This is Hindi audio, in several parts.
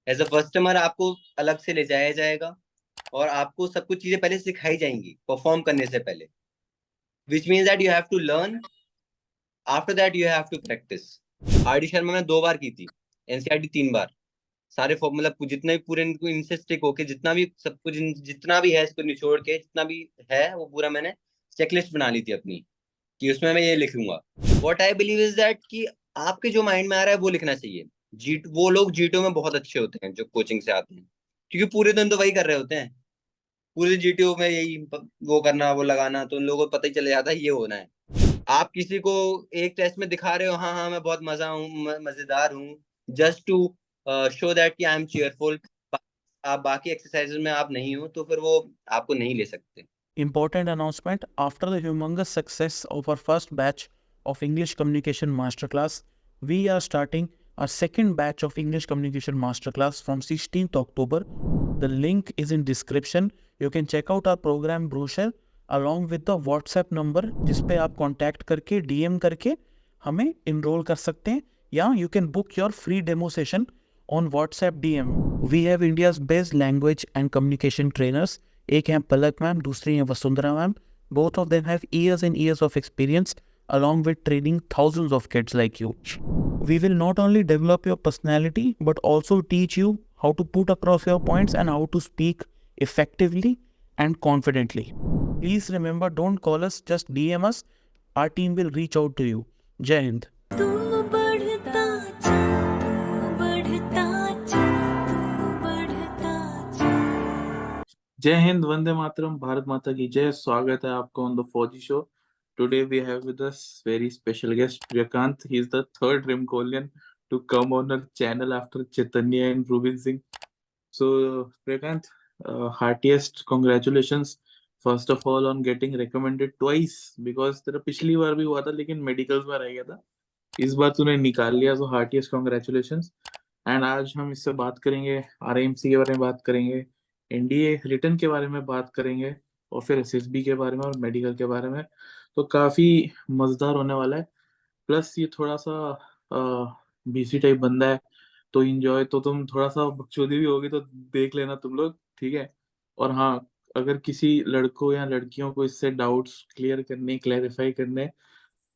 एज अ कस्टमर आपको अलग से ले जाया जाएगा और आपको सब कुछ चीजें पहले सिखाई जाएंगी परफॉर्म करने से पहले, which means that you have to learn, after that you have to practice. R D Sharma में 2 बार की थी, एनसीईआरटी 3 बार। सारे मतलब जितना भी पूरे इनको इनसे स्टिक होके जितना भी सब कुछ जितना भी है इसको निचोड़ के जितना भी है वो पूरा मैंने चेकलिस्ट बना ली थी अपनी, कि उसमें मैं ये लिखूंगा। What I believe is that कि आपके जो माइंड में आ रहा है वो लिखना चाहिए। जीट वो लोग जीटो में बहुत अच्छे होते हैं जो कोचिंग से आते हैं, क्योंकि पूरे दिन तो वही कर रहे होते हैं। पूरे जीटीओ में यही वो करना वो लगाना, तो उन लोगों को पता ही चल जाता है ये होना है। आप किसी को एक टेस्ट में दिखा रहे हो, हाँ हाँ मैं बहुत मजा हूँ, मजेदार हूँ, जस्ट टू शो दैट कि आई एम चीयरफुल, आप बाकी एक्सरसाइजेज में आप नहीं हो, तो फिर वो आपको नहीं ले सकते। Important announcement: after the humongous success of our first batch of English Communication Masterclass, we are starting our second batch of English Communication Masterclass from 16th October. The link is in description. You can check out our program brochure along with the WhatsApp number जिस पे आप contact करके DM करके हमें enroll कर सकते हैं, या you can book your free demo session on WhatsApp DM. We have India's best language and communication trainers. एक हैं पलक मैम, दूसरी हैं Vasundhara ma'am. Both of them have years and years of experience along with training thousands of kids like you. We will not only develop your personality but also teach you how to put across your points and how to speak effectively and confidently. Please remember, don't call us, just DM us. Our team will reach out to you. Jai Hind. तू बढ़ता जा, तू बढ़ता जा, तू बढ़ता जा। जय हिंद, वंदे मातरम, भारत माता की जय। स्वागत है आपको on the Fauji show. Today we have with us very special guest Priyakant. He is the third Rimcollian to come on our channel after Chaitanya and Rubin Singh. So Priyakant, heartiest congratulations first of all on getting recommended twice, because तेरा पिछली बार भी हुआ था लेकिन मेडिकल्स में रह गया था, इस बार तूने निकाल लिया, तो हार्टिएस्ट कॉन्ग्रेचुलेशंस. एंड आज हम इससे बात करेंगे, आरएमसी के बारे में बात करेंगे, एनडीए रिटर्न के बारे में बात करेंगे, और फिर एसएसबी के बारे में और मेडिकल के बारे में. तो काफी मजेदार होने वाला है. प्लस ये थोड़ा सा बीसी टाइप बंदा है, तो इंजॉय तो तुम थोड़ा सा बकचोदी भी होगी तो देख लेना तुम लोग, ठीक है. और हाँ, अगर किसी लड़कों या लड़कियों को इससे डाउट्स क्लियर करने, क्लैरिफाई करने,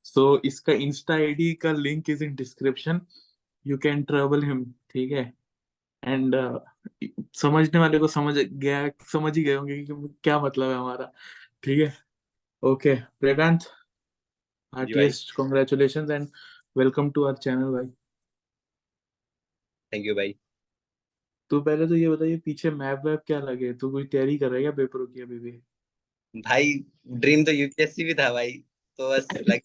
सो इसका इंस्टा आईडी का link is in description. You can trouble him, ठीक है. एंड समझने वाले को समझ ही गए होंगे कि क्या मतलब है हमारा, ठीक है. ओके प्रेकांत, जी भाई, heartiest congratulations and welcome to our channel भाई. थैंक यू भाई। तो पहले तो ये बताइए, पीछे मैप वैप क्या लगे, तो कोई तैयारी कर रहा है क्या पेपरों की अभी भी? भाई ड्रीम तो यूपीएससी भी था भाई, तो बस लाइक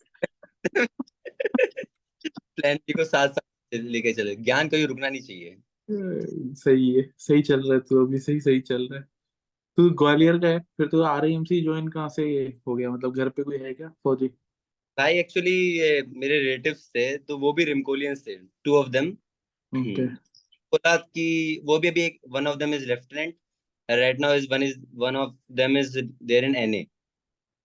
प्लान जी को साथ साथ लेके चले, ज्ञान कभी रुकना नहीं चाहिए। सही है, सही चल रहा है तू अभी, सही सही चल रहा है. तू ग्वालियर का है, फिर तो आरआईएमसी ज्वाइन कहाँ से हो गया, मतलब घर पे कोई है क्या फौजी? भाई एक्चुअली ये मेरे रिलेटिव्स थे, तो वो भी रिमकोलियंस थे, 2 ऑफ देम। ओके. बोला कि वो भी अभी एक, one of them is lieutenant right now, is one of them is there in NA.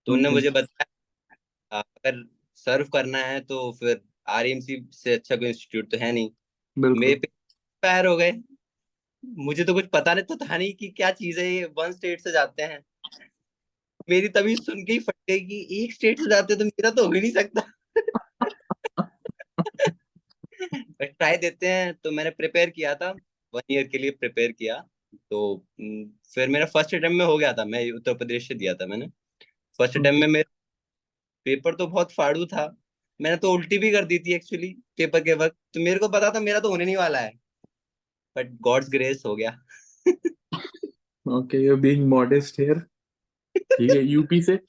तो उन्होंने ओके. मुझे बताया अगर सर्व करना है तो फिर आरएमसी से अच्छा कोई इंस्टीट्यूट तो है नहीं। मेरे बिल्कुल. पे पैर हो गए, मुझे तो कुछ पता नहीं तो था नहीं कि क्या चीज है ये, वन स्टेट से जाते हैं। मेरी तभी सुन के ही फट गई कि एक स्टेट से जाते हैं तो मेरा तो हो ही नहीं सकता। ट्राई देते हैं, तो मैंने प्रिपेयर किया था, 1 ईयर के लिए प्रिपेयर किया। तो फिर मेरा फर्स्ट अटेम्प्ट में हो गया था, मैं उत्तर प्रदेश से दिया था मैंने। First attempt okay. में मेरा पेपर तो बहुत फाड़ू था, मैंने तो उल्टी भी कर दी थी एक्चुअली पेपर के वक्त, तो मेरे को पता था मेरा तो होने नहीं वाला है, बट गॉड्स ग्रेस हो गया। Okay, you being modest here. ठीक है. यूपी से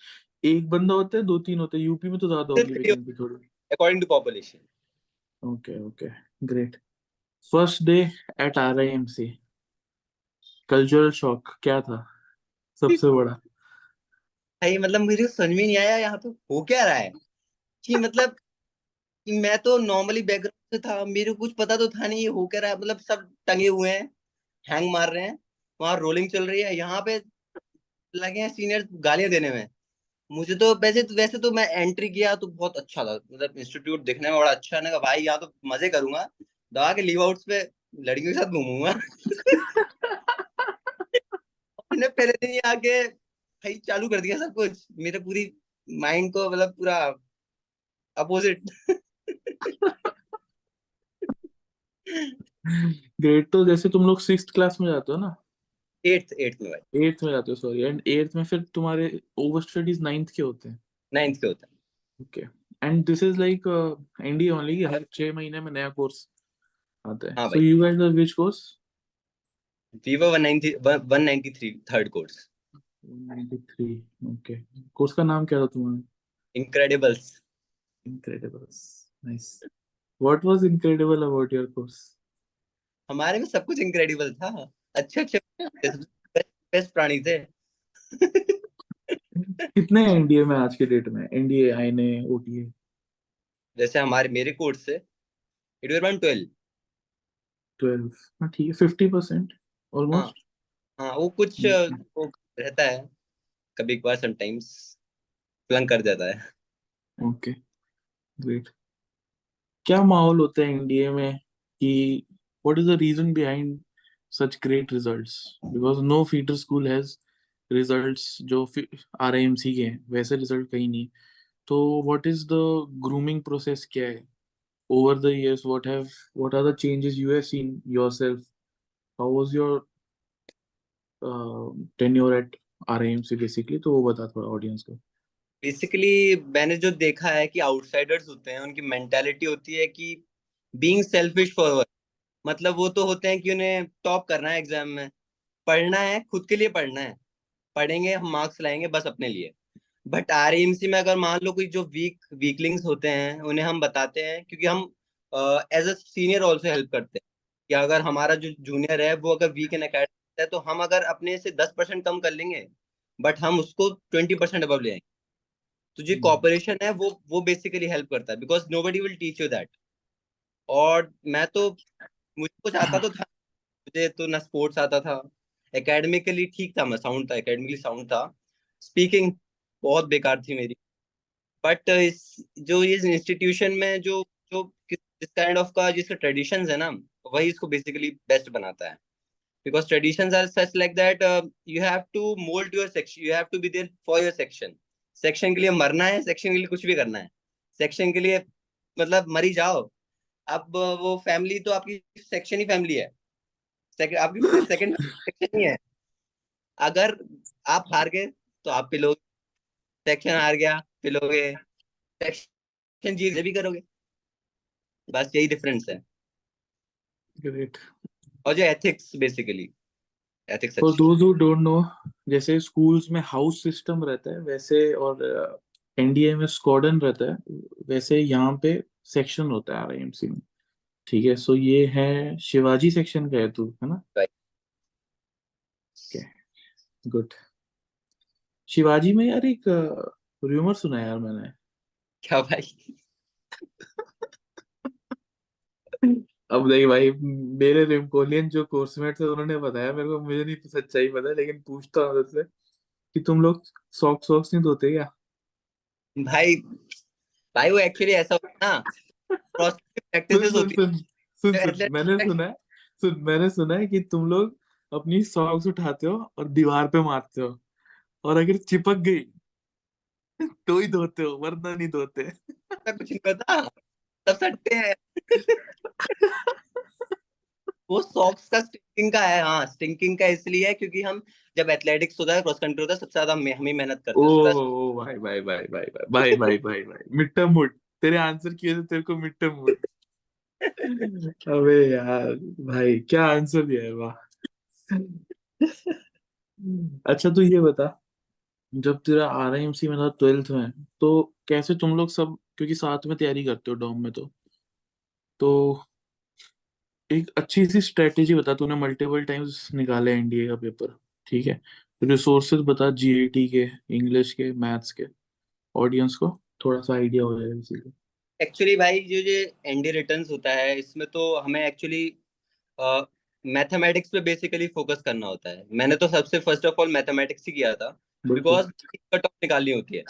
एक बंदा होता है, दो तीन होते हैं? यूपी में तो ज्यादा होगी वैकेंसी थोड़ी. According to population. Okay okay. Great. First day at RIMC, cultural shock क्या था सबसे बड़ा? भाई मतलब मुझे समझ में नहीं आया यहाँ पे हो क्या रहा है, कि मतलब कि मैं तो नॉर्मली बैकग्राउंड से था, मेरे को कुछ पता तो था नहीं ये हो क्या रहा है, मतलब सब टंगे हुए हैं, हैंग मार रहे हैं, वहां रोलिंग चल रही है, यहाँ पे लगे हैं सीनियर गालियां देने में। मुझे तो वैसे तो मैं एंट्री किया तो बहुत अच्छा था, मतलब इंस्टीट्यूट दिखने में बड़ा अच्छा है, मैंने कहा भाई यहाँ तो मजे करूंगा, दबा के लीव आउट्स पे लड़कियों के साथ घूमूंगा। मैंने पहले दिन ही आके भाई चालू कर दिया सब कुछ, मेरे पूरी माइंड को मतलब पूरा अपोजिट। ग्रेट। तो जैसे तुम लोग 6th क्लास में जाते हो ना, एट्थ में भाई। 8th में जाते हो सॉरी, एंड 8th में फिर तुम्हारे ओवर स्टडीज 9th के होते हैं। 9th के होता है। Okay. And this is like NDA only, हर 6 महीने में नया कोर्स आता है। हाँ सो भाई, you guys are which course? वीवो 193 थर्ड कोर्स। 93। ओके। कोर्स का नाम क्या था तुम्हारा? Incredibles. Incredibles. Nice. What was incredible about your course? हमारे में सब कुछ इनक्रेडिबल था। अच्छे अच्छे बेस्ट प्राणी थे। कितने एनडीए में आज के डेट में, एनडीए आईएनए ओटीए? जैसे हमारे मेरे कोर्स से इट वाज अराउंड 12। 12। हाँ ठीक है, 50% हाँ ऑलमोस्ट। हाँ, वो कुछ वो रहता है, कभी कभार समटाइम्स प्लंग कर जाता है। Okay great. क्या माहौल होता है एनडीए में कि what is the reason behind such great results? Because no feeder school has results जो आरआईएमसी के हैं, वैसे रिजल्ट कहीं नहीं। तो what is the grooming process, क्या है over the years? What are the changes you have seen yourself? How was your tenure at RIMC basically? तो वो बता थोड़ा ऑडियंस को। बेसिकली मैंने जो देखा है कि आउटसाइडर्स होते हैं, उनकी मेंटालिटी होती है कि बीइंग सेल्फिश फॉरवर्ड। मतलब वो तो होते हैं कि उन्हें टॉप करना है एग्जाम में, पढ़ना है, खुद के लिए पढ़ना है, पढ़ेंगे हम मार्क्स लाएंगे बस अपने लिए। बट आरएमसी में अगर मान लो कोई जो वीकलिंग्स होते हैं, उन्हें हम बताते हैं, क्योंकि हम as a senior also help करते हैं कि अगर हमारा जो जूनियर है वो अगर वीक इन एकेडमिक्स है, तो हम अगर अपने से 10% कम कर लेंगे, बट हम उसको 20% अबव ले आएंगे। तो जो कॉपरेशन है वो बेसिकली हेल्प करता है, because nobody will teach you that. और मैं तो, मुझे कुछ आता तो था, मुझे तो ना स्पोर्ट्स आता था, एकेडमिकली ठीक था, मैं साउंड था, एकेडमिकली साउंड था, स्पीकिंग बहुत बेकार थी मेरी। बट इस जो इस इंस्टीट्यूशन में जो जो जिस काइंड ऑफ का जिसका ट्रेडिशंस है ना, वही इसको बेसिकली बेस्ट बनाता है। Because traditions are such like that you have to mould your section, you have to be there for your section. Section के लिए मरना है, सेक्शन के लिए कुछ भी करना है, सेक्शन के लिए मतलब मरी जाओ। अब वो फैमिली तो आपकी सेक्शन ही फैमिली है, आपकी सेकंड सेक्शन ही है। अगर आप हार गए तो आप पिलोगे, सेक्शन हार गया पिलोगे, सेक्शन जीत भी करोगे, बस यही डिफरेंस है। ग्रेट। और जो एथिक्स, बेसिकली एथिक्स फॉर अच्छी। दोज हु डोंट नो, जैसे स्कूल्स में हाउस सिस्टम रहता है वैसे, और एनडीए में स्क्वाड्रन रहता है वैसे, यहाँ पे सेक्शन होता है आरआईएमसी में। ठीक है, सो ये है शिवाजी सेक्शन का है तू, है ना? गुड। शिवाजी में यार एक र्यूमर सुना है यार मैंने। क्या भाई? अब देखिए भाई, मेरे रिमकोलियन जो कोर्समेट थे उन्होंने बताया मेरे को, मुझे नहीं सच्चाई पता, लेकिन पूछता हूँ तुझसे कि तुम लोग सॉक्स सॉक्स नहीं धोते क्या? भाई भाई वो एक्चुअली ऐसा होता है ना, सुन प्रैक्टिसेस सुन होती सुन सुन है सुन, मैंने एथलेटिक्स। सुना है, सुन मैंने सुना है कि तुम लोग अपनी सॉक्स उठाते हो और दीवार पे मारते हो, और अगर चिपक गई तो ही धोते हो, वरना नहीं धोते। का कुछ नहीं पता, सब सट्टे हैं। वो सॉक्स का स्टिंकिंग का है, हाँ स्टिंकिंग का इसलिए है क्योंकि हम जब एथलेटिक्स होता है, क्रॉस कंट्री होता है, सबसे ज्यादा हम ही मेहनत ओ करते हैं सुबह। भाई भाई भाई भाई भाई भाई भाई भाई, मिड टर्म मूड। तेरे आंसर की वजह से तेरे को मिड टर्म मूड। अबे यार, भाई क्या आंसर दिया है, वाह। अच्छा तू ये बता, जब तेरा आरआईएमसी में था 12th में, तो कैसे तुम लोग सब, क्योंकि साथ में तैयारी करते हो डॉम में, तो एक अच्छी सी स्ट्रेटेजी बता। तूने मल्टीपल टाइम्स निकाले एनडीए का पेपर, ठीक है? रिसोर्सेज बता, जीएटी के, इंग्लिश के, मैथ्स के, ऑडियंस को थोड़ा सा आइडिया हो जाएगा इसीलिए। एक्चुअली भाई जो जो एनडी रिटर्न्स होता है, इसमें तो हमें एक्चुअली मैथमेटिक्स पे बेसिकली फोकस करना होता है। मैंने तो सबसे फर्स्ट ऑफ ऑल मैथमेटिक्स ही किया था, बिल्कुल। बिकॉज कट ऑफ निकालनी होती है।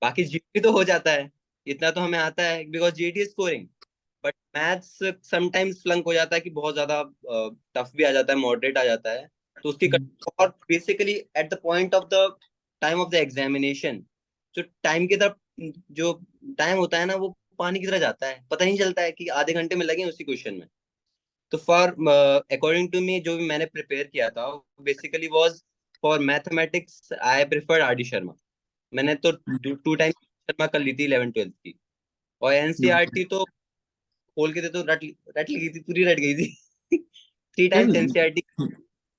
बाकी जीटी तो हो जाता है, इतना तो हमें आता है because GT scoring. But maths sometimes flunk हो जाता है कि बहुत ज्यादा टफ भी आ जाता है, मॉडरेट आ जाता है, तो उसकी और basically at the point of the time of the examination, जो टाइम की तरफ, जो टाइम होता है ना, वो पानी की तरह जाता है, पता नहीं चलता है कि आधे घंटे में लगे उसी क्वेश्चन में। तो फॉर अकॉर्डिंग टू मी, जो भी मैंने प्रिपेयर किया था, basically was for mathematics I preferred R D Sharma. मैंने तो 2 टाइम शर्मा कर ली थी 11th 12th की। और एनसीईआरटी तो खोल के थे तो रट रट ली गई थी, पूरी रट गई थी। 3 times NCERT.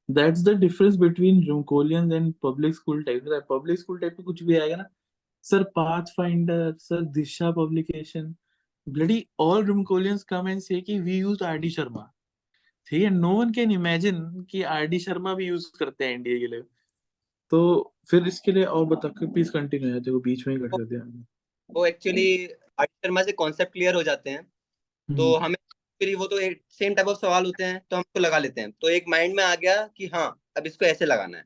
That's the difference between Rimcollians and public school type. Public school type में कुछ भी आएगा ना, sir Pathfinder, sir Disha publication, bloody all Rimcollians come and say कि वी यूज आरडी शर्मा। ठीक है, नो वन कैन इमेजिन कि आरडी शर्मा भी यूज करते हैं इंडिया के लिए। तो फिर इसके लिए और बता के प्लीज कंटिन्यू है, देखो बीच में ही कट कर दिया। वो एक्चुअली आर डी शर्मा से कॉन्सेप्ट क्लियर हो जाते हैं, तो हमें फिर वो तो एक सेम टाइप ऑफ सवाल होते हैं, तो हम उसको लगा लेते हैं, तो एक माइंड में आ गया कि हाँ अब इसको ऐसे लगाना है।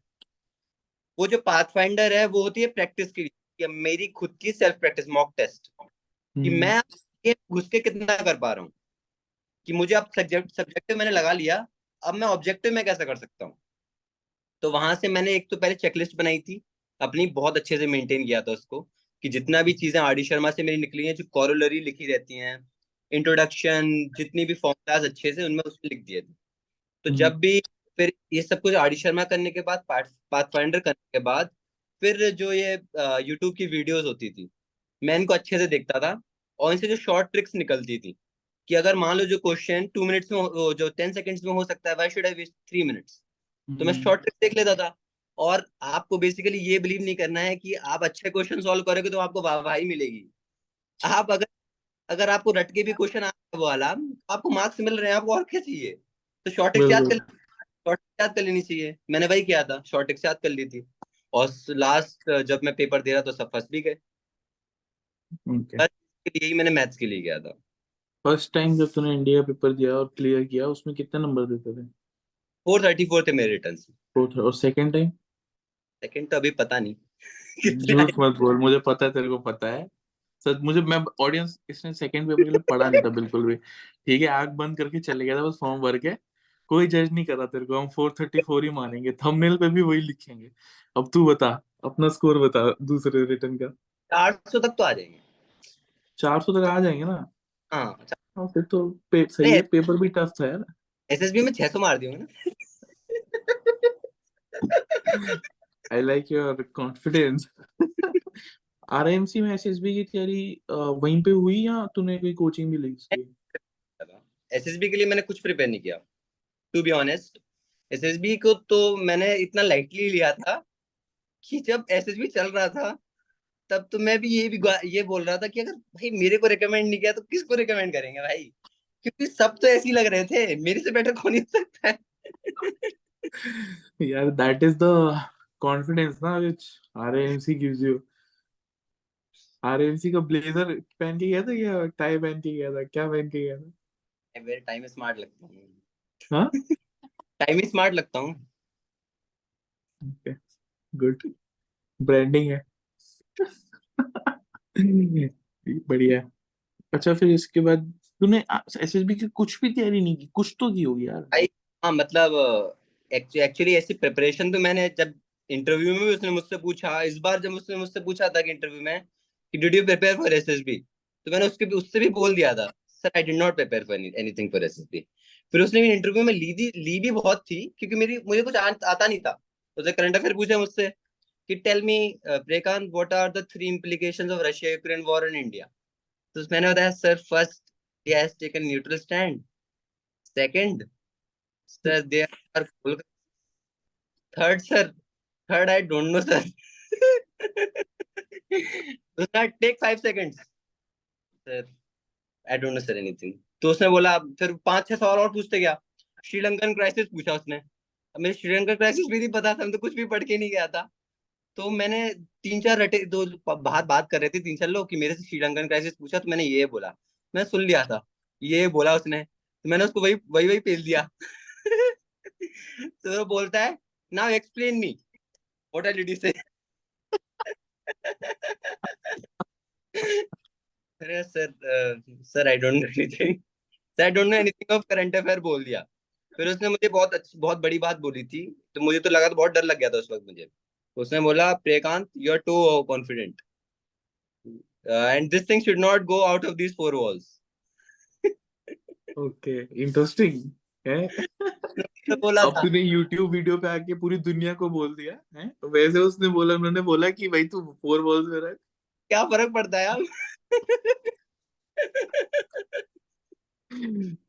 वो जो पाथ फाइंडर है वो होती है प्रैक्टिस के लिए, कि अब मेरी खुद की सेल्फ प्रैक्टिस, मॉक टेस्ट, कि मैं ये घुस के कितना कर पा रहा हूँ, कि मुझे अब सब्जेक्टिव मैंने लगा लिया, अब मैं ऑब्जेक्टिव में कैसा कर सकता हूँ। तो वहां से मैंने एक तो पहले चेकलिस्ट बनाई थी अपनी, बहुत अच्छे से मेंटेन किया था उसको, कि जितना भी चीजें आर डी शर्मा से मेरी निकली हैं, जो कॉरोलरी लिखी रहती हैं, इंट्रोडक्शन, जितनी भी फॉर्मूलाज अच्छे से उनमें उसमें लिख दिए थे। तो जब भी फिर ये सब कुछ आर डी शर्मा करने के बाद, पाथ फाइंडर करने के बाद, फिर जो ये यूट्यूब की वीडियोस होती थी, मैं इनको अच्छे से देखता था, और इनसे जो शॉर्ट ट्रिक्स निकलती थी, कि अगर मान लो जो क्वेश्चन 2 मिनट्स में जो 10 सेकेंड्स में हो सकता है, why should I waste 3 minutes. तो मैं शॉर्ट ट्रिक देख लेता था। और आपको बेसिकली ये बिलीव नहीं करना है कि आप अच्छे क्वेश्चन सॉल्व करोगे तो आपको वाहवाही मिलेगी। आप अगर अगर आपको रट के भी क्वेश्चन आ वो वाला, आपको मार्क्स मिल रहे हैं, आपको और क्या चाहिए। तो शॉर्ट ट्रिक्स याद कर, बिल्कुल। शॉर्ट याद कर लेनी चाहिए, मैंने वही किया था, शॉर्ट ट्रिक्स याद कर ली थी। और लास्ट जब मैं पेपर दे रहा तो सब फंस भी गए। ओके। बस यही मैंने मैथ्स के लिए किया था। फर्स्ट टाइम जब तूने इंडिया पेपर दिया और क्लियर किया, उसमें कितने नंबर देते थे? 434 थे मेरे रिटर्न से। फोर्थ। और सेकंड टाइम? सेकंड तो अभी पता नहीं कितने झूठ आए। मत बोल, मुझे पता है, तेरे को पता है। सच, मुझे, मैं ऑडियंस, इसने सेकंड पेपर के लिए पढ़ा नहीं था बिल्कुल भी। ठीक है, आंख बंद करके चले गया था बस फॉर्म भर के। कोई जज नहीं कर रहा तेरे को, हम 434 ही मानेंगे, थंबनेल पे भी वही लिखेंगे। अब तू बता, अपना स्कोर बता दूसरे रिटर्न का। 400 तक तो आ जाएंगे। 400 तक आ जाएंगे ना? हाँ। हाँ फिर तो सही अरे है, पेपर भी टफ था यार। एसएसबी में 600 मार दिया ना। I like your confidence. RMC में एसएसबी की तैयारी वहीं पे हुई या तूने कोई कोचिंग भी ली इसकी? एसएसबी के लिए मैंने कुछ प्रिपेयर नहीं किया, टू बी ऑनेस्ट। एसएसबी को तो मैंने इतना लाइटली लिया था कि जब एसएसबी चल रहा था, तब तो मैं भी ये बोल रहा था कि अगर भाई मेरे को रिकमेंड नहीं किया तो किसको रिकमेंड करेंगे भाई, क्योंकि सब तो ऐसे ही लग रहे थे, मेरे से बेटर कौन ही हो सकता है। यार दैट इज द कॉन्फिडेंस ना विच आरएमसी गिव्स यू। आरएमसी का ब्लेजर पहन के गया था या टाई पहन के गया था, क्या पहन के गया था? मैं वेरी टाइम स्मार्ट लगता हूँ। हाँ। टाइम स्मार्ट लगता हूँ। ओके, गुड, ब्रांडिंग है। बढ़िया। अच्छा, फिर इसके बाद तूने एसएसबी की कुछ भी तैयारी नहीं की? कुछ तो की होगी यार। भाई हाँ, मतलब एक्चुअली ऐसी प्रिपरेशन तो मैंने, जब इंटरव्यू में भी उसने मुझसे पूछा, इस बार जब उसने मुझसे पूछा था कि इंटरव्यू में कि did you prepare for SSB, तो मैंने उससे भी बोल दिया था, sir I did not prepare for anything for SSB. फिर उसने भी इंटरव्यू में ली भी बहुत थी, क्योंकि मुझे कुछ आता नहीं था। उसने करंट अफेयर पूछे मुझसे कि tell me Priyakant, what are the 3 implications of Russia Ukraine war in India. तो मैंने बताया, sir first, he has taken neutral stand, second sir they are full, third sir, third I don't know sir. उसने take 5 seconds, sir I don't know sir anything। तो उसने बोला, फिर 5 6 सवाल और पूछते गया। श्रीलंकन क्राइसिस पूछा उसने, अब मुझे श्रीलंकन क्राइसिस भी नहीं पता था, मैं तो कुछ भी पढ़ के नहीं गया था। तो मैंने 3 4 रटे, दो बात बात कर रहे थे 3 4 लोग कि मेरे से श्रीलंकन क्राइसिस पूछा, तो मैंने ये बोला, मैंने सुन लिया था, ये बोला उसने, तो मैंने उसको वही वही वही पेल दिया। तो वो बोलता है, now explain me what did you से। अरे sir I don't know anything, sir I don't know anything of current affair बोल दिया। फिर उसने मुझे बहुत बड़ी बात बोली थी, तो मुझे तो लगा, तो बहुत डर लग गया था उस वक्त मुझे। उसने बोला, Priyakant you are too confident and this thing should not go out of these four walls. Okay, interesting है। तो बोला अब था, तूने YouTube वीडियो पे आके पूरी दुनिया को बोल दिया है, वैसे उसने बोला, उन्होंने बोला कि भाई तू 4 balls में रह। क्या फर्क पड़ता है यार।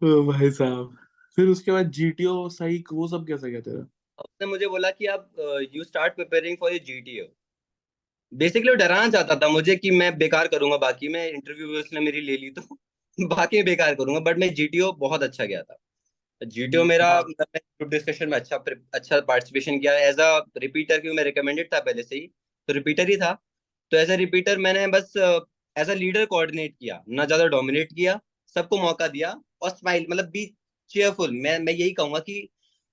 ओ भाई साहब, फिर उसके बाद GTO सही वो सब कैसा गया तेरा? उसने मुझे बोला कि आप you start preparing for your GTO. Basically वो डराना चाहता था मुझे कि मैं बेकार करूंगा, बाकी मैं इंटरव्यू भी उसने मेरी ले ली तो बाकी मैं बेकार करूंगा, बट मैं जीटीओ बहुत अच्छा गया था। जीटीओ मेरा, मतलब मैं ग्रुप डिस्कशन में अच्छा पार्टिसिपेशन किया एज अ रिपीटर, क्योंकि मैं रिकमेंडेड था पहले से ही, तो रिपीटर ही था। तो एज अ रिपीटर मैंने बस एज अ लीडर कोऑर्डिनेट किया, ना ज्यादा डोमिनेट किया, सबको मौका दिया, और स्माइल, मतलब बी चेयरफुल। मैं यही कहूंगा कि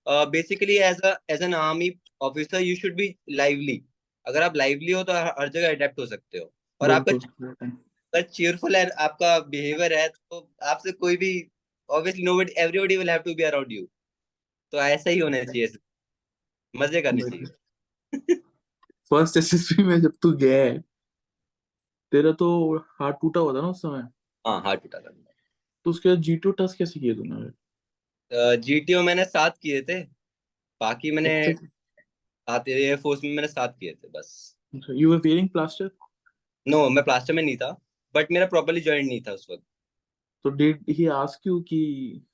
basically as an army officer you should be lively. अगर आप लाइवली हो तो हर जगह अडेप्ट हो सकते हो। और आपका बिल्कुल। अगर चीयरफुल है आपका बिहेवियर है, तो आपसे कोई भी, obviously nobody everybody will have to be around you. तो ऐसा ही होना चाहिए, मजे करने चाहिए। फर्स्ट SSB में जब तू गया है, तेरा तो हाथ टूटा हुआ था ना उस समय, हाँ, हार्ट उठा था। तो उसके बाद GTO टच कैसे किए तूने? जीटीओ मैंने 7 किए थे, बाकी मैंने अच्छा, एयरफोर्स में मैंने 7 किए थे बस। You were wearing plaster? No, मैं प्लास्टर में नहीं था, बट मेरा प्रॉपरली ज्वाइन नहीं था उस वक्त। तो डिड ही आस्क यू कि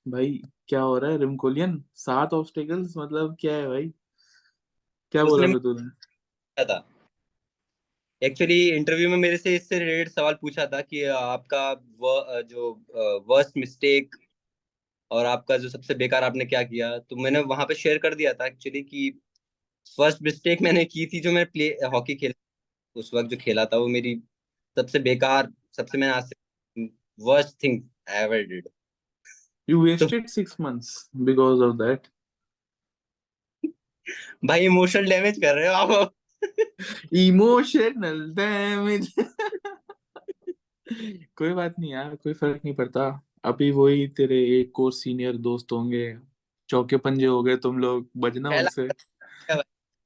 भाई क्या हो रहा है रिमकोलियन, 7 ऑब्स्टेकल्स मतलब क्या है भाई, क्या बोला उसने फिर तूने? पूछा था, एक्चुअली इंटरव्यू में मेरे से इससे रिलेटेड सवाल पूछा था कि आपका जो वर्स्ट मिस्टेक और आपका जो सबसे बेकार आपने क्या किया, तो मैंने वहां पे शेयर कर दिया था एक्चुअली कि फर्स्ट मिस्टेक मैंने की थी, जो मैं प्ले हॉकी खेला उस वक्त जो खेला था, वो मेरी सबसे बेकार, सबसे मैंने आज से worst thing I ever did. You तो wasted 6 months because of that. भाई इमोशनल डैमेज कर रहे हो आप। Emotional damage. कोई बात नहीं यार, कोई फर्क नहीं पड़ता। अभी वही तेरे एक कोर्स सीनियर दोस्त होंगे, चौके पंजे हो गए तुम लोग, बजना 6 लाख उनसे। का, 6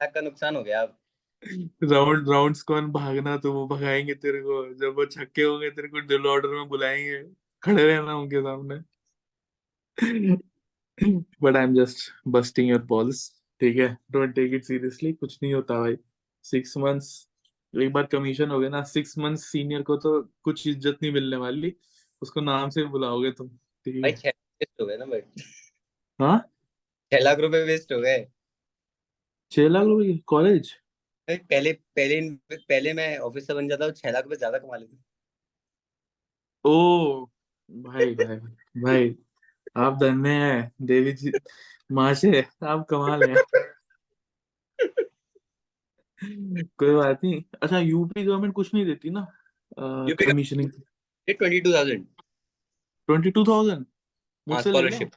लाख का नुकसान हो गया अब। राउंड राउंड्स कौन भागना, तो वो भगाएंगे तेरे को, जब वो छक्के होंगे तेरे को ड्रिल ऑर्डर में बुलाएंगे, खड़े रहना उनके सामने। But I am just busting your balls, ठीक है, डोंट टेक इट सीरियसली, कुछ नहीं होता भाई। 6 months, एक बार कमीशन हो गया ना 6 months सीनियर को, तो कुछ इज्जत नहीं मिलने वाली, उसको नाम से बुलाओगे तुम, ठीक भाई है। 6 वेस्ट हो गए ना भाई। हाँ, 6 लाख रुपए वेस्ट हो गए। 6 लाख रुपए की कॉलेज? भाई पहले मैं ऑफिसर बन जाता तो 6 लाख रुपए ज्यादा कमा लेता। ओ भाई भाई भाई, आप धन्य हैं देवी जी, माशे, आप कमाल हैं। कोई बात नहीं। अच्छा, यूपी गवर्नमेंट कुछ नहीं देती ना यूपी का कमीशनिंग? 22,000। 22,000? हाँ, मुझसे ले ले। स्कॉलरशिप।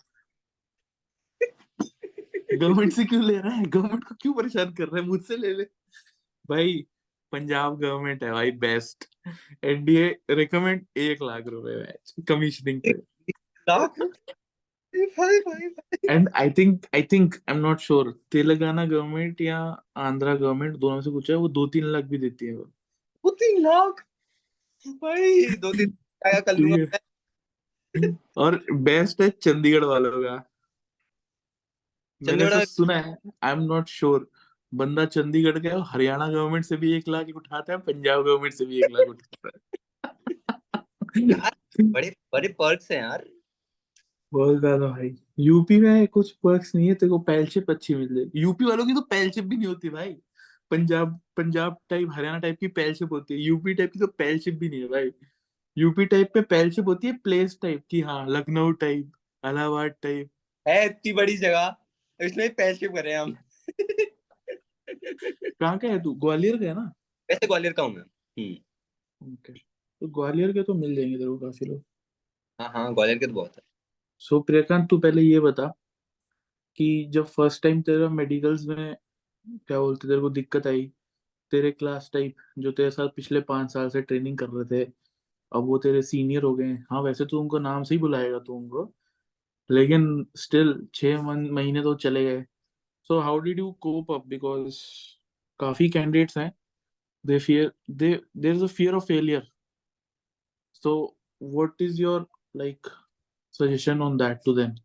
गवर्नमेंट से क्यों ले रहा है, गवर्नमेंट को क्यों परेशान कर रहा है, मुझसे ले ले भाई। पंजाब गवर्नमेंट है भाई बेस्ट, NDA रिकमेंड 1 लाख रुपए कमीशनिंग पे। 1 लाख, भाई भाई भाई। And I am not sure, Telangana government या आंध्रा गवर्नमेंट, दोनों में से कुछ है, वो 2-3 लाख भी देती है वो। वो 3 लाख, भाई 2-3 क्या कर लूंगा ठीक मैं। है, और बेस्ट है चंडीगढ़ वालों का, मैंने ऐसा चंडीगढ़। सुना है, आई एम नॉट श्योर। बंदा चंडीगढ़ का है, हरियाणा गवर्नमेंट से भी 1 लाख उठाता है, पंजाब गवर्नमेंट से भी 1 लाख उठाता यार है। बड़े बड़े पर्क्स हैं यार। बहुत ज्यादा भाई। यूपी में कुछ पर्क्स नहीं है, तेरे को पैलशिप अच्छी मिल जाएगी, यूपी वालों की तो पैलशिप भी नहीं होती भाई। पंजाब पंजाब टाइप हरियाणा टाइप की पैलशिप होती है, यूपी टाइप की तो पैलशिप भी नहीं है भाई। यूपी टाइप पे पैलशिप होती है प्लेस टाइप की, हाँ, लखनऊ टाइप, इलाहाबाद टाइप। है इतनी बड़ी जगह, इसमें पैसे कर रहे हैं हम। कहाँ का है तू, ग्वालियर का है ना? वैसे ग्वालियर का हूँ मैं। ओके, तो ग्वालियर के तो मिल जाएंगे तेरे को काफी लोग। हाँ हाँ, ग्वालियर के तो बहुत है। सो प्रियकांत, तू पहले ये बता कि जब फर्स्ट टाइम तेरा मेडिकल्स में, क्या बोलते, तेरे को दिक्कत आई, तेरे क्लास टाइप जो तेरे साथ पिछले 5 साल से ट्रेनिंग कर रहे थे, अब वो तेरे सीनियर हो गए हैं, हाँ वैसे तो उनको नाम से ही बुलाएगा तू उनको, लेकिन स्टिल 6 महीने तो चले गए। So how did you cope up, because काफी कैंडिडेट्स हैं, they fear, they there is a fear of failure, so what is your like suggestion on that to them?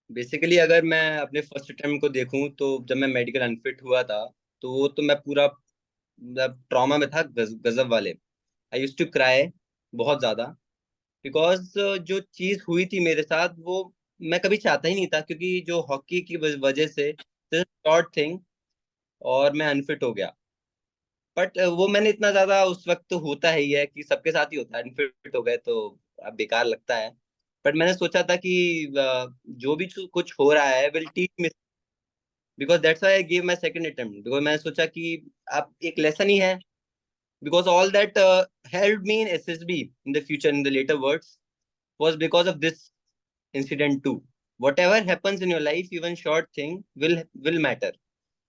Basically अगर मैं अपने फर्स्ट अटेम्प्ट को देखूं तो जब मैं मेडिकल अनफिट हुआ था, तो वो तो मैं पूरा मतलब ट्रॉमा में था, गजब वाले। आई यूज टू क्राई बहुत ज्यादा, बिकॉज जो चीज हुई थी मेरे साथ वो मैं कभी चाहता ही नहीं था, क्योंकि जो हॉकी की वजह से शॉर्ट थिंग और मैं अनफिट हो गया। बट वो मैंने इतना ज्यादा उस वक्त तो होता ही है कि सबके साथ ही होता है, अनफिट हो गए तो अब बेकार लगता है। बट मैंने सोचा था कि जो भी कुछ हो रहा है will teach me, because that's why I give my second attempt, because मैंने सोचा कि अब एक लेसन ही है। Because all that help me in SSB in the future in the later words was because of this incident too. Whatever happens in your life, even short thing will matter,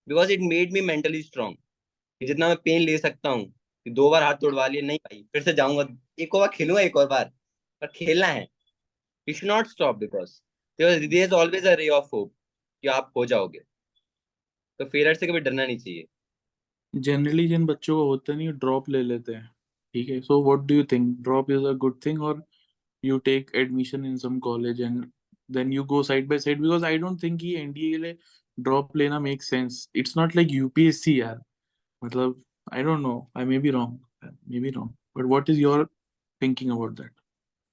because it made me mentally strong. कि जितना मैं पेन ले सकता हूँ, कि 2 बार हाथ तोड़वा लिए नहीं भाई, फिर से जाऊंगा, एक और बार खेलूंगा, एक और बार, पर खेलना है। You should not stop, because there is always a ray of hope कि आप हो जाओगे। तो फेलियर से कभी डरना नहीं चाहिए। जनरली जिन बच्चों को होता नहीं, ड्रॉप ले लेते हैं, ठीक है, so what do you think, drop is a good thing, और you take admission in some college and then you go side by side? Because I don't think कि एनडीए के लिए ड्रॉप लेना makes sense. It's not like UPSC यार, मतलब I don't know, I may be wrong, maybe wrong, but what is your thinking about that?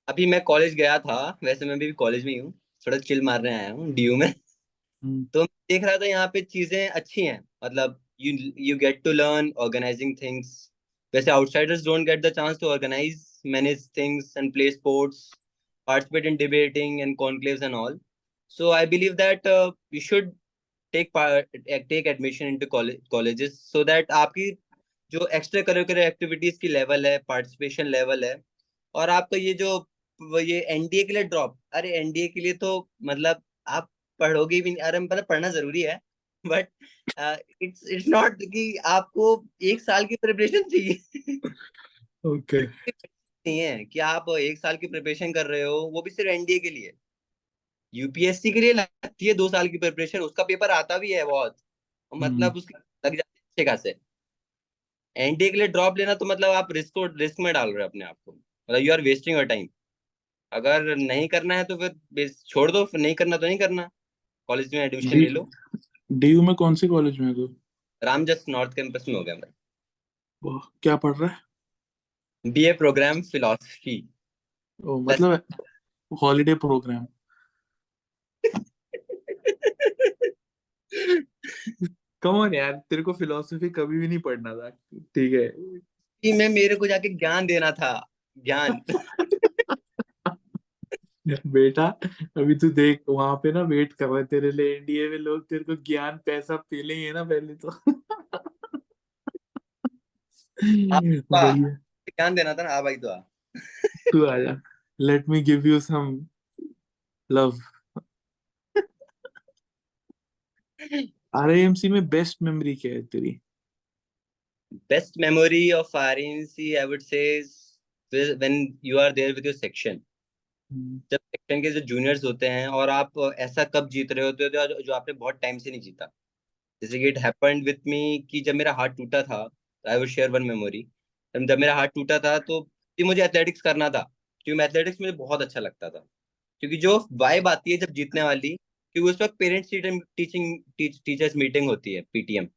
अभी मैं कॉलेज गया था, वैसे मैं भी कॉलेज में ही हूँ, थोड़ा चिल मारने आया हूँ डीयू में। Hmm. तो मैं देख रहा था यहाँ पे चीजें अच्छी हैं, मतलब you get to learn organising things. वैसे outsiders don't get the chance to organise manage things and play sports, participate in debating and conclaves and all. So I believe that you should take admission into colleges, so that आपकी जो एक्स्ट्रा करिकुलर एक्टिविटीज की लेवल है, पार्टिसिपेशन लेवल है, और आपका ये जो ये एनडीए के लिए ड्रॉप, अरे एनडीए के लिए तो मतलब आप पढ़ोगे भी नहीं, अरे मतलब पढ़ना जरूरी है, बट इट्स नॉट कि आपको 1 साल की प्रिपरेशन चाहिए। Okay. नहीं है कि आप 1 साल की प्रिपरेशन कर रहे हो, वो भी सिर्फ एनडीए के लिए। यूपीएससी के लिए लगती है 2 साल की प्रिपरेशन, उसका पेपर आता भी है बहुत, Hmm. मतलब उसके लग जाते हैं अच्छे खासे। एनडीए के लिए ड्रॉप लेना तो मतलब आप रिस्क में डाल रहे हो अपने आप को, मतलब you are wasting your time. अगर नहीं करना है तो फिर छोड़ दो, फिर नहीं करना तो नहीं करना, कॉलेज में एडमिशन डी ले लो। डीयू में कौन से कॉलेज में है तू? रामजस नॉर्थ कैंपस में हो गया मैं। क्या पढ़ रहा है? BA program philosophy O plus. मतलब हॉलीडे प्रोग्राम। कम ऑन यार, तेरे को फिलोसफी कभी भी नहीं पढ़ना था, ठीक है? कि मैं मेरे को जाके ज्ञान देना था, ज्ञान। बेटा, अभी तू देख वहां पे ना वेट कर रहे हैं तेरे लिए, एनडीए में लोग तेरे को ज्ञान पैसा पिलेंगे ना पहले तो। आप आ, बढ़िया। ज्ञान देना था ना, आ भाई तो आ। तू आजा, let me give you some love. RIMC में बेस्ट मेमोरी क्या है तेरी? Best memory of RNC I would say when you are there with your section. Hmm. जब सेक्शन के जो जूनियर्स होते हैं और आप ऐसा कप जीत रहे होते हो जो आपने बहुत टाइम से नहीं जीता। जैसे कि इट हैपेंड विथ मी कि जब मेरा हाथ टूटा था, I would share one memory. जब मेरा हाथ टूटा था तो कि मुझे एथलेटिक्स करना था, क्योंकि एथलेटिक्स मुझे बहुत अच्छा लगता था। क्योंकि जो वाइब आती है जब जीतने वाली, क्योंकि उस वक्त पेरेंट्स टीचर्स मीटिंग होती है, पीटीएम,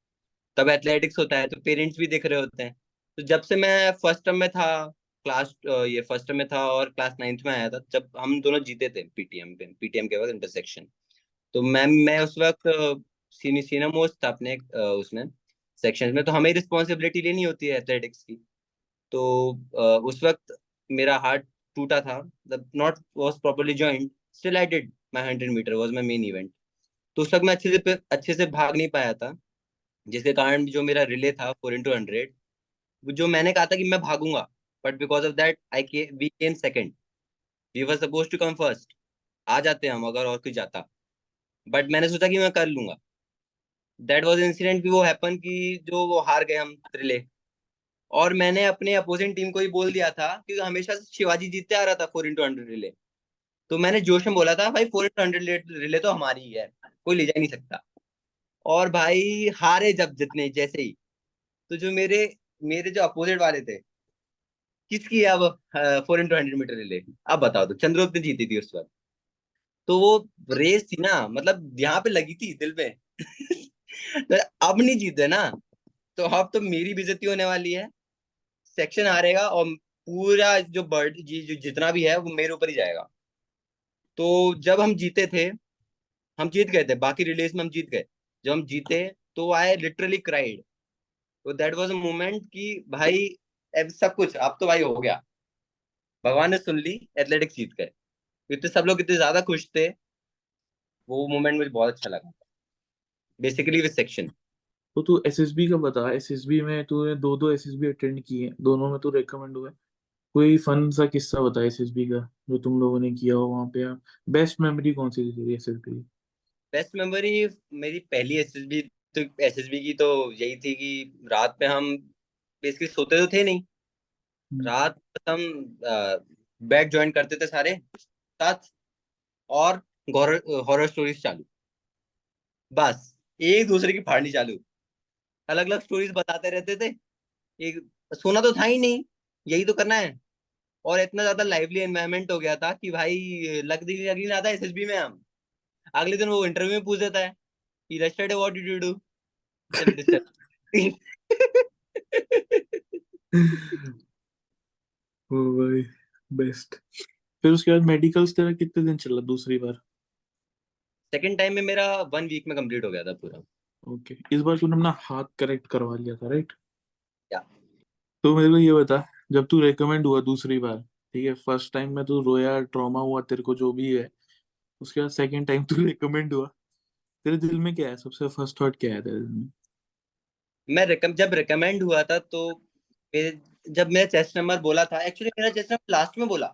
तब एथलेटिक्स होता है तो पेरेंट्स भी देख रहे होते हैं। तो जब से मैं फर्स्ट टर्म में था, क्लास ये फर्स्ट टर्म में था और क्लास 9th में आया था, जब हम दोनों जीते थे पीटीएम के वक्त इंटरसेक्शन। तो मैं उस वक्त सीनियर मोस्ट था अपने उसमें सेक्शन में, तो हमें रिस्पॉन्सिबिलिटी लेनी होती है एथलेटिक्स की। तो उस वक्त मेरा हार्ट टूटा था, not was properly joint, still I did my 100 metre was my main event. तो उस वक्त मैं अच्छे से भाग नहीं पाया था, जिसके कारण जो मेरा रिले था 4x100, जो मैंने कहा था कि मैं भागूंगा, but because of that we came second. We were suppose to come first, आ जाते हम अगर और कोई जाता, बट मैंने सोचा कि मैं कर लूंगा। दैट वाज इंसिडेंट कि वो हैपन कि जो वो हार गए हम रिले, और मैंने अपने अपोजिंग टीम को ही बोल दिया था, क्योंकि हमेशा से शिवाजी जीतते आ रहा था 4x100 रिले। तो मैंने जोश में बोला था भाई 4x100 रिले तो हमारी ही है, कोई ले जा ही नहीं सकता। और भाई हारे जब जितने जैसे ही, तो जो मेरे मेरे जो अपोजिट वाले थे, किसकी है अब 4x100 मीटर रिले? अब बताओ, तो चंद्रोप ने जीती थी उस वक्त। तो वो रेस थी ना, मतलब यहाँ पे लगी थी दिल में। तो अब नहीं जीते ना, तो अब तो मेरी बेइज्जती होने वाली है, सेक्शन हारेगा, और पूरा जो बर्ड जी जो जितना भी है वो मेरे ऊपर ही जाएगा। तो जब हम जीते थे, हम जीत गए थे, बाकी रिलेज में हम जीत गए। जब हम जीते तो आई लिटरली क्राइड। तो दैट वाज अ मोमेंट कि भाई अब सब कुछ अब तो भाई हो गया, भगवान ने सुन ली, एथलेटिक्स जीत गए। इतने सब लोग इतने ज्यादा खुश थे, वो मोमेंट मुझे बहुत अच्छा लगा, बेसिकली विद सेक्शन। तो तू एसएसबी का बता, एसएसबी में तूने दो दो एसएसबी अटेंड किए, दोनों में तू रेकमेंड हुआ है। कोई फन सा किस्सा बता एसएसबी का जो तुम लोगों ने किया हो वहां पे। बेस्ट मेमोरी कौन सी थी तेरी एसएसबी की? बेस्ट मेमोरी मेरी पहली एसएसबी, तो एसएसबी की तो यही थी कि रात में हम बेसिकली सोते तो थे नहीं, हम्म। रात हम बैच ज्वाइन करते थे सारे साथ, और हॉरर स्टोरीज चालू, बस एक दूसरे की फाड़नी चालू, अलग अलग स्टोरीज बताते रहते थे। एक सोना तो था ही नहीं, यही तो करना है। और इतना ज्यादा लाइवली एनवायरनमेंट हो गया था कि भाई लग ही नहीं आता एसएसबी में हम। अगले दिन वो इंटरव्यू में पूछ देता है कि yesterday what did you do, ओ भाई, बेस्ट। फिर उसके बाद मेडिकल्स तेरा कितने दिन चला दूसरी बार? सेकेंड टाइम में मेरा 1 वीक में कंप्लीट हो गया था पूरा। ओके, इस बार तूने अपना हाथ करेक्ट करवा लिया था, राइट? या तो मेरे को ये बता, जब तू रेकमेंड हुआ दूसरी बार, ठीक है, फर्स्ट टाइम में तू रोया, ट्रॉमा हुआ तेरे को जो भी है, उसके बाद सेकंड टाइम तू रेकमेंड हुआ, तेरे दिल में क्या है, सबसे फर्स्ट थॉट क्या है तेरे दिल में? जब रिकमेंड हुआ था तो जब मेरा चेस्ट नंबर बोला था, एक्चुअली मेरा चेस्ट नंबर लास्ट में बोला,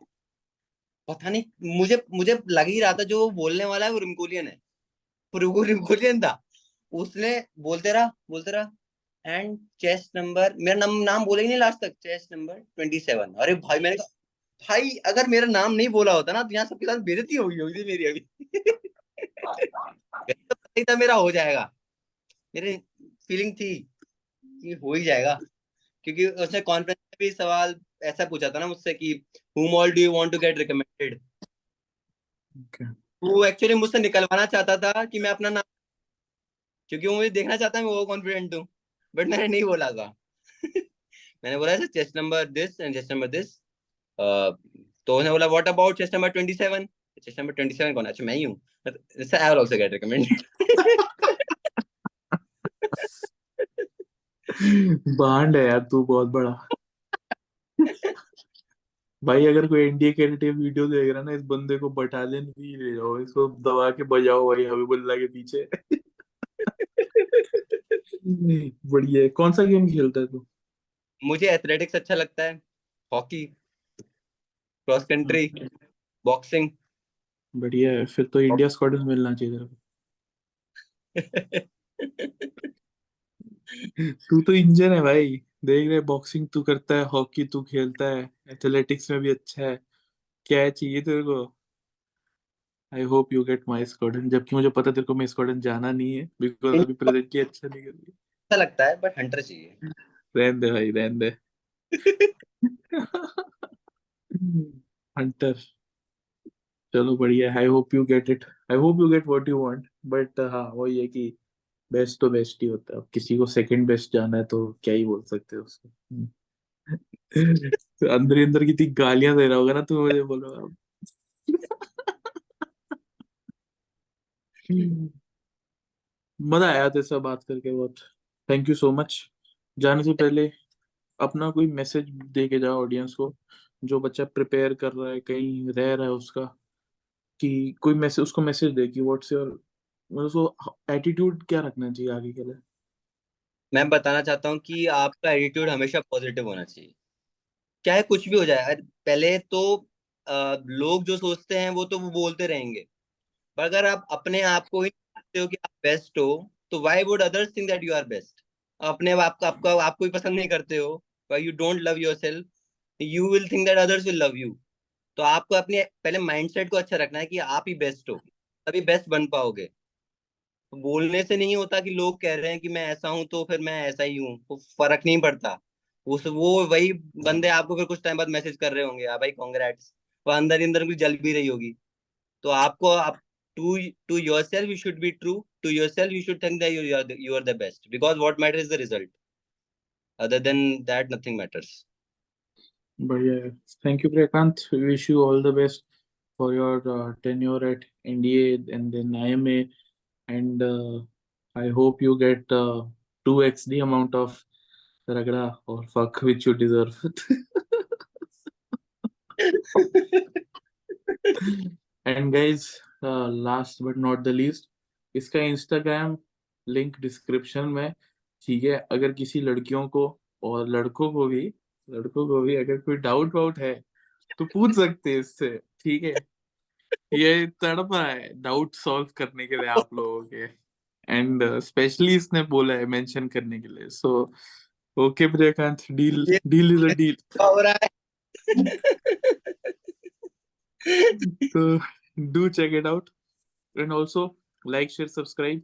पता नहीं, मुझे मुझे लग ही रहा था जो वो बोलने वाला है वो रिमकोलियन है, वो रिमकोलियन था। उसने बोलते रहा, एंड चेस्ट नंबर, मेरा नाम बोला ही नहीं लास्ट तक, चेस्ट नंबर 27। अरे भाई, मैंने कहा भाई अगर मेरा नाम नहीं बोला होता ना तो यहाँ सबके साथ बेइज्जती होगी थी मेरी अभी। तो पता ही था मेरा हो जाएगा, मेरी फीलिंग थी कि हो ही जाएगा, क्योंकि उसने कॉन्फ्रेंस में भी सवाल ऐसा पूछा था ना मुझसे कि whom all do you want to get recommended। Okay. वो एक्चुअली मुझसे निकलवाना चाहता था कि मैं अपना नाम, क्योंकि वो मुझे देखना चाहता है मैं वो कॉन्फिडेंट हूँ, बट मैंने नहीं बोला था। मैंने बोला chest number this and chest number this. तो उसने बोला what about chest number 27? Chest number 27 कौन है? अच्छा मैं ही हूँ, I will also get recommended. Bond है यार तू बहुत बड़ा। भाई अगर कोई इंडिया के वीडियो देख रहा है ना, इस बंदे को बटालियन भी ले जाओ, इसको दबा के बजाओ भाई हबीबुल्ला के पीछे। बढ़िया है। कौन सा गेम खेलता है तू? मुझे एथलेटिक्स अच्छा लगता है, हॉकी, क्रॉस कंट्री, बॉक्सिंग। बढ़िया है, फिर तो इंडिया स्क्वाड में मिलना चाहिए तेरे को। तू तो इंजन है भाई। देख रहे, बॉक्सिंग तू करता है, हॉकी तू खेलता है, एथलेटिक्स में भी अच्छा है। क्या है चाहिए तेरे को? I hope you get my squadron, जबकि मुझे पता है तेरे को मैं स्क्वाडन जाना नहीं है, बिकॉज अभी प्रेजेंट की अच्छा नहीं कर रही। अच्छा लगता है बट हंटर चाहिए। रहने दे भाई, रहने दे। हंटर। चलो बढ़िया, I hope you get it, I hope you get what you want. But हाँ, वही है कि बेस्ट तो बेस्ट ही होता है, अब किसी को सेकंड बेस्ट जाना है तो क्या ही बोल सकते हो उसको। तो अंदर ही अंदर कितनी गालियां दे रहा होगा ना तू मुझे, बोल रहा। मजा आया तेरे से बात करके बहुत। Thank you so much. जाने से पहले अपना कोई मैसेज दे के जाओ ऑडियंस को, जो बच्चा प्रिपेयर कर रहा है, कहीं रह रहा है उसका, कि कोई मैसेज उसको मैसेज दे कि व्हाट्स योर, मतलब उसको एटीट्यूड क्या रखना चाहिए आगे के लिए। मैं बताना चाहता हूँ कि आपका एटीट्यूड हमेशा पॉजिटिव होना चाहिए, चाहे कुछ भी हो जाए। पहले तो लोग जो सोचते हैं वो बोलते रहेंगे, पर अगर आप अपने आप को ही मानते हो कि आप बेस्ट हो, तो why would others think that you are best? अपने आप को आपको ही पसंद नहीं करते हो, why you don't love yourself, you will think that others will love you. तो आपको अपने पहले माइंडसेट को अच्छा रखना है कि आप ही बेस्ट हो, तभी बेस्ट बन पाओगे। तो बोलने से नहीं होता कि लोग कह रहे हैं कि मैं ऐसा हूं तो फिर मैं ऐसा ही हूँ, तो फर्क नहीं पड़ता। वो वही बंदे आपको फिर कुछ टाइम बाद मैसेज कर रहे होंगे, हाँ भाई कॉन्ग्रेट्स, वो अंदर ही अंदर कुछ जल भी रही होगी। तो आपको आप to to yourself you should be true to yourself, you should think that you are the best, because what matters is the result, other than that nothing matters. बढ़िया है। Thank you, Priyakant. We wish you all the best for your tenure at NDA and then IMA, and I hope you get 2x the amount of ragda or fuck which you deserve. And guys, last but not the least, इसका Instagram लिंक डिस्क्रिप्शन में, ठीक है? अगर किसी लड़कियों को और लड़कों को भी अगर कोई डाउट वाउट है तो पूछ सकते हैं इससे, ठीक है? ये तड़प रहा है डाउट सॉल्व करने के लिए आप लोगों के, एंड स्पेशली इसने बोला है मेंशन करने के लिए। सो ओके प्रियकांत, डील ये डील इज अ डील। हो रहा है। So do check it out, and also like, share, subscribe,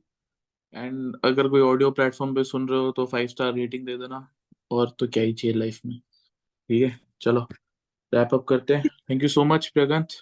and अगर कोई ऑडियो प्लेटफॉर्म पे सुन रहे हो तो 5 स्टार रेटिंग दे देना, और तो क्या ही चाहिए लाइफ में। ठीक है, चलो रैप अप करते हैं। Thank you so much Priyakant.